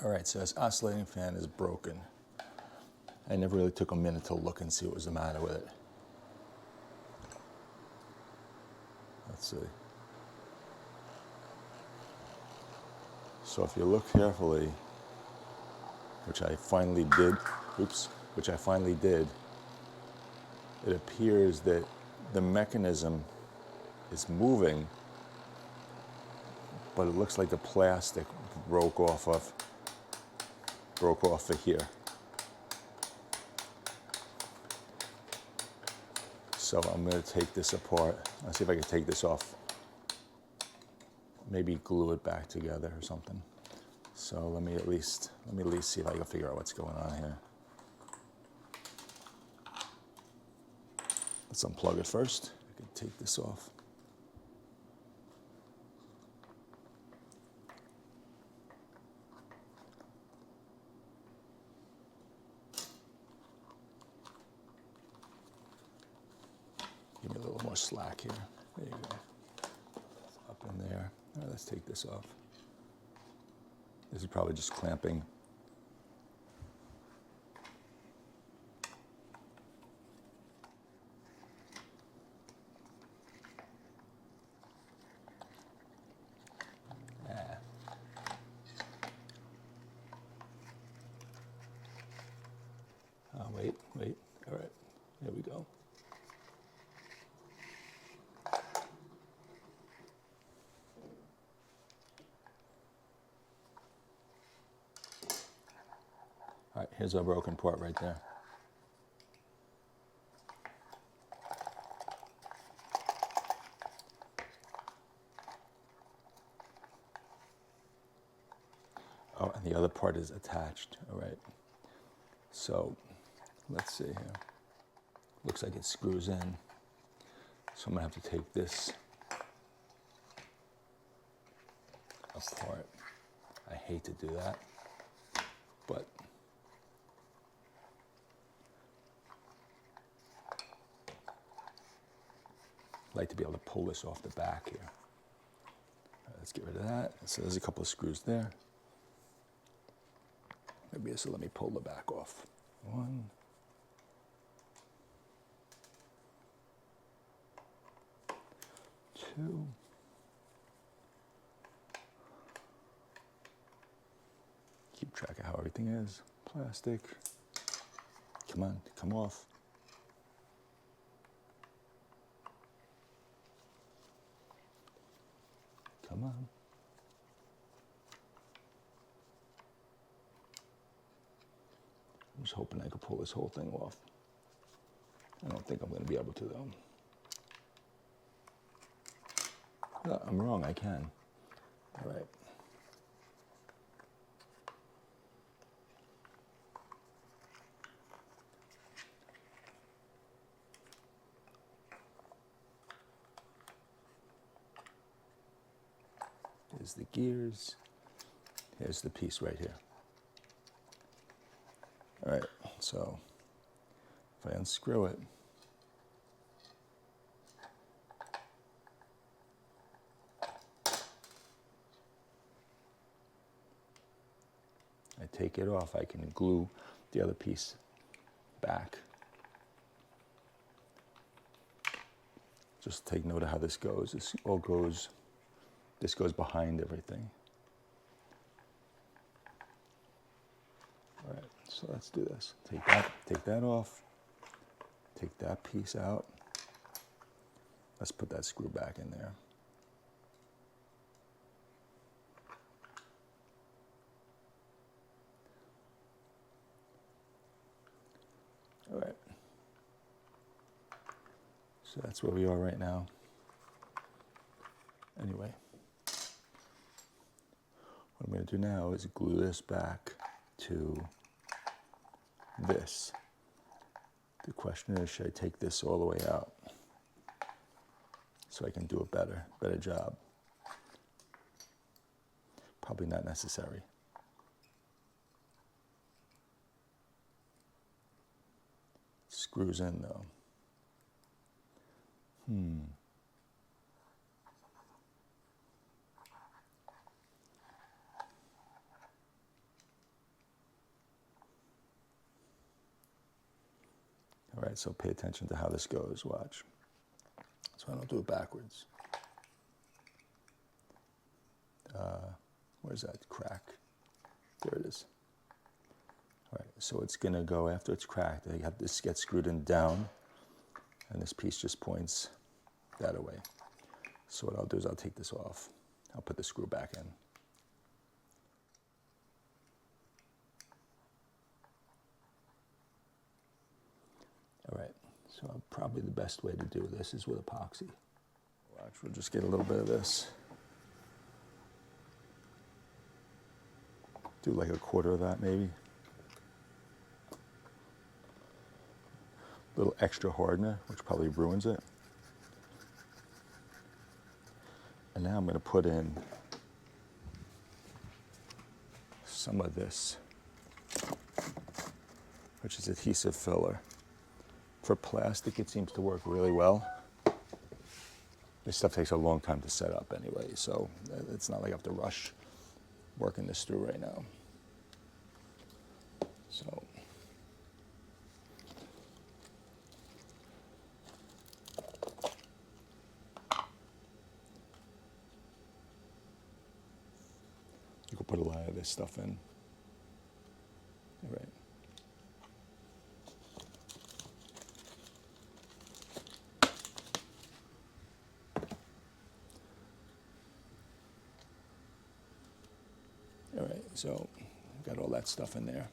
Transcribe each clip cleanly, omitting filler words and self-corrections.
All right, so this oscillating fan is broken. I never really took a minute to look and see what was the matter with it. Let's see. So if you look carefully, which I finally did, it appears that the mechanism is moving, but it looks like the plastic broke off of here. So I'm going to take this apart. Let's see if I can take this off. Maybe glue it back together or something. So let me at least see if I can figure out what's going on here. Let's unplug it first. I can take this off. Give me a little more slack here. There you go. Up in there. All right, let's take this off. This is probably just clamping. Oh, wait. All right, there we go. All right, here's our broken part right there. Oh, and the other part is attached. All right. So let's see here. Looks like it screws in. So I'm gonna have to take this apart. I hate to do that, but I'd like to be able to pull this off the back here. All right, let's get rid of that. So there's a couple of screws there. Maybe this will let me pull the back off. 1, 2. Keep track of how everything is. Plastic. Come on, come off. Come on. I'm just hoping I could pull this whole thing off. I don't think I'm going to be able to, though. No, I'm wrong, I can. All right. Here's the gears. Here's the piece right here. All right, so if I unscrew it, I take it off, I can glue the other piece back. Just take note of how this goes. This goes behind everything. All right, so let's do this. Take that off, take that piece out. Let's put that screw back in there. All right. So that's where we are right now. Anyway, what I'm going to do now is glue this back to this. The question is, should I take this all the way out so I can do a better job? Probably not necessary. Screws in though. right, so pay attention to how this goes, watch. So I don't do it backwards. Where's that crack? There it is. All right, so it's gonna go after it's cracked. You have this get screwed in down, and this piece just points that way. So what I'll do is I'll take this off. I'll put the screw back in. All right, so probably the best way to do this is with epoxy. Watch, we'll just get a little bit of this. Do like a quarter of that maybe. A little extra hardener, which probably ruins it. And now I'm going to put in some of this, which is adhesive filler. For plastic, it seems to work really well. This stuff takes a long time to set up anyway, so it's not like I have to rush working this through right now. So you can put a lot of this stuff in. All right. All right, so got all that stuff in there.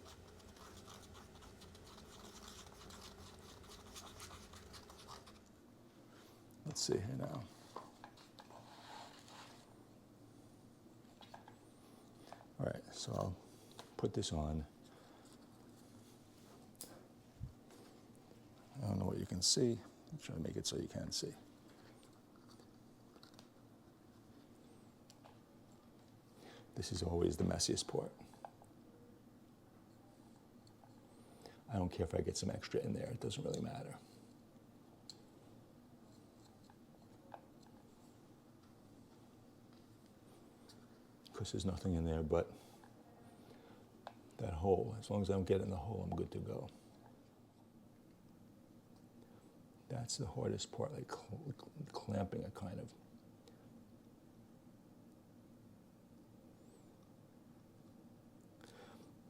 Let's see here now. All right, so I'll put this on. I don't know what you can see. I'm trying to make it so you can see. This is always the messiest part. I don't care if I get some extra in there, it doesn't really matter. Because there's nothing in there but that hole. As long as I don't get in the hole, I'm good to go. That's the hardest part, like clamping it kind of.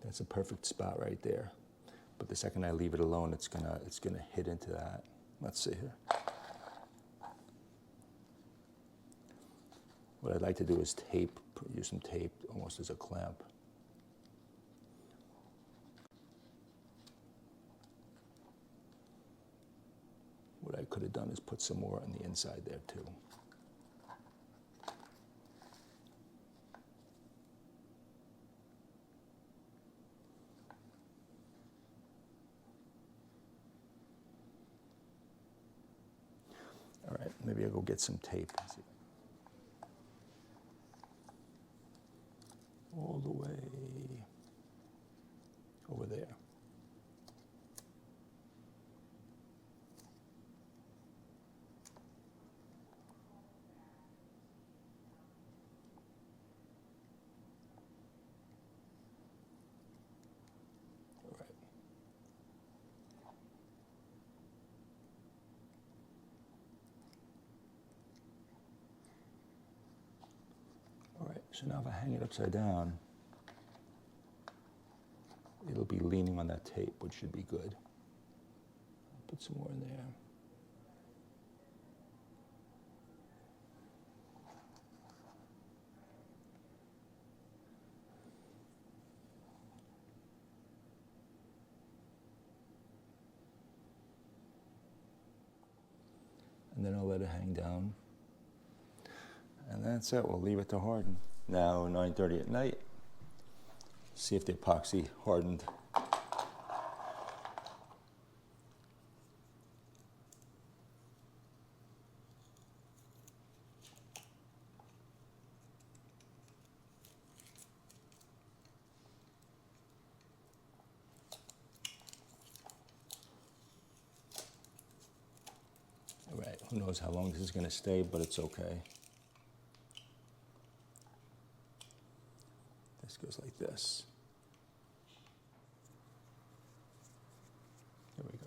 That's a perfect spot right there. But the second I leave it alone, it's gonna hit into that. Let's see here. What I'd like to do is tape, use some tape almost as a clamp. What I could have done is put some more on the inside there too. All right, maybe I'll go get some tape. All the way over there. All right. All right, so now if I hang it upside down, it'll be leaning on that tape, which should be good. I'll put some more in there. And then I'll let it hang down. And that's it, we'll leave it to harden. Now 9:30 at night. See if the epoxy hardened. All right, who knows how long this is going to stay, but it's okay. This goes like this. There we go.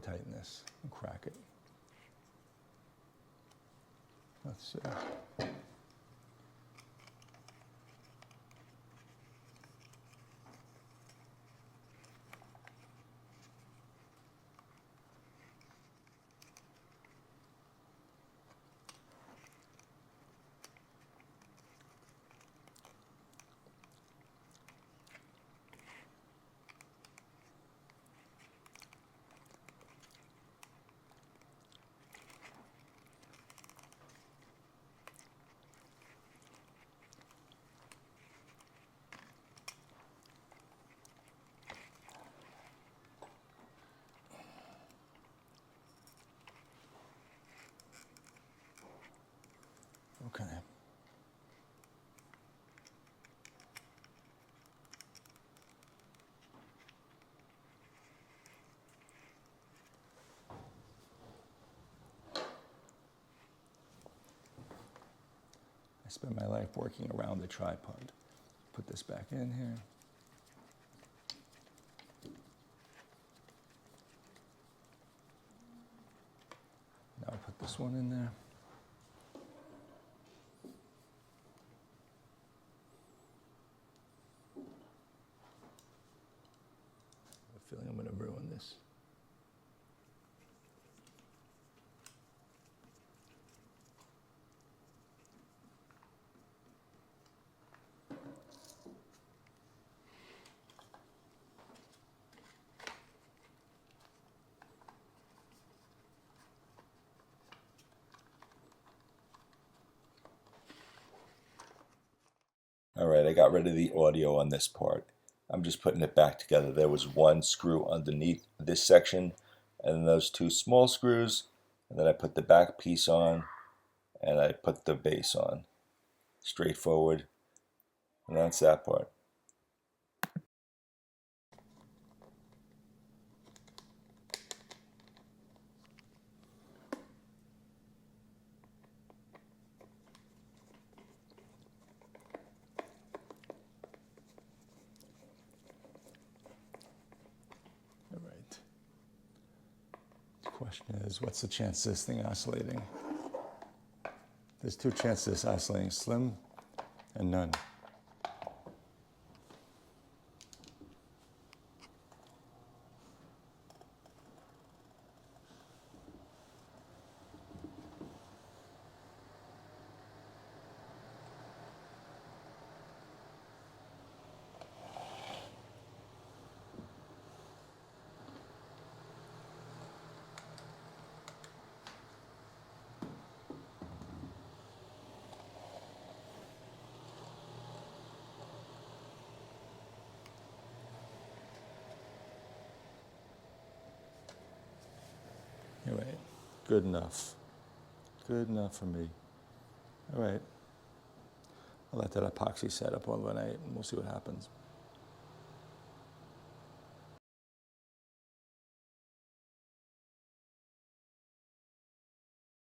tighten this and crack it. Let's see. Okay. I spend my life working around the tripod. Put this back in here. Now I put this one in there. I have a feeling I'm going to ruin this. All right, I got rid of the audio on this part. I'm just putting it back together. There was one screw underneath this section, and then those two small screws, and then I put the back piece on, and I put the base on. Straightforward, and that's that part. All right. The question is, what's the chance of this thing oscillating? There's two chances of this oscillating, slim and none. All right, good enough. Good enough for me. All right, I'll let that epoxy set up overnight and we'll see what happens.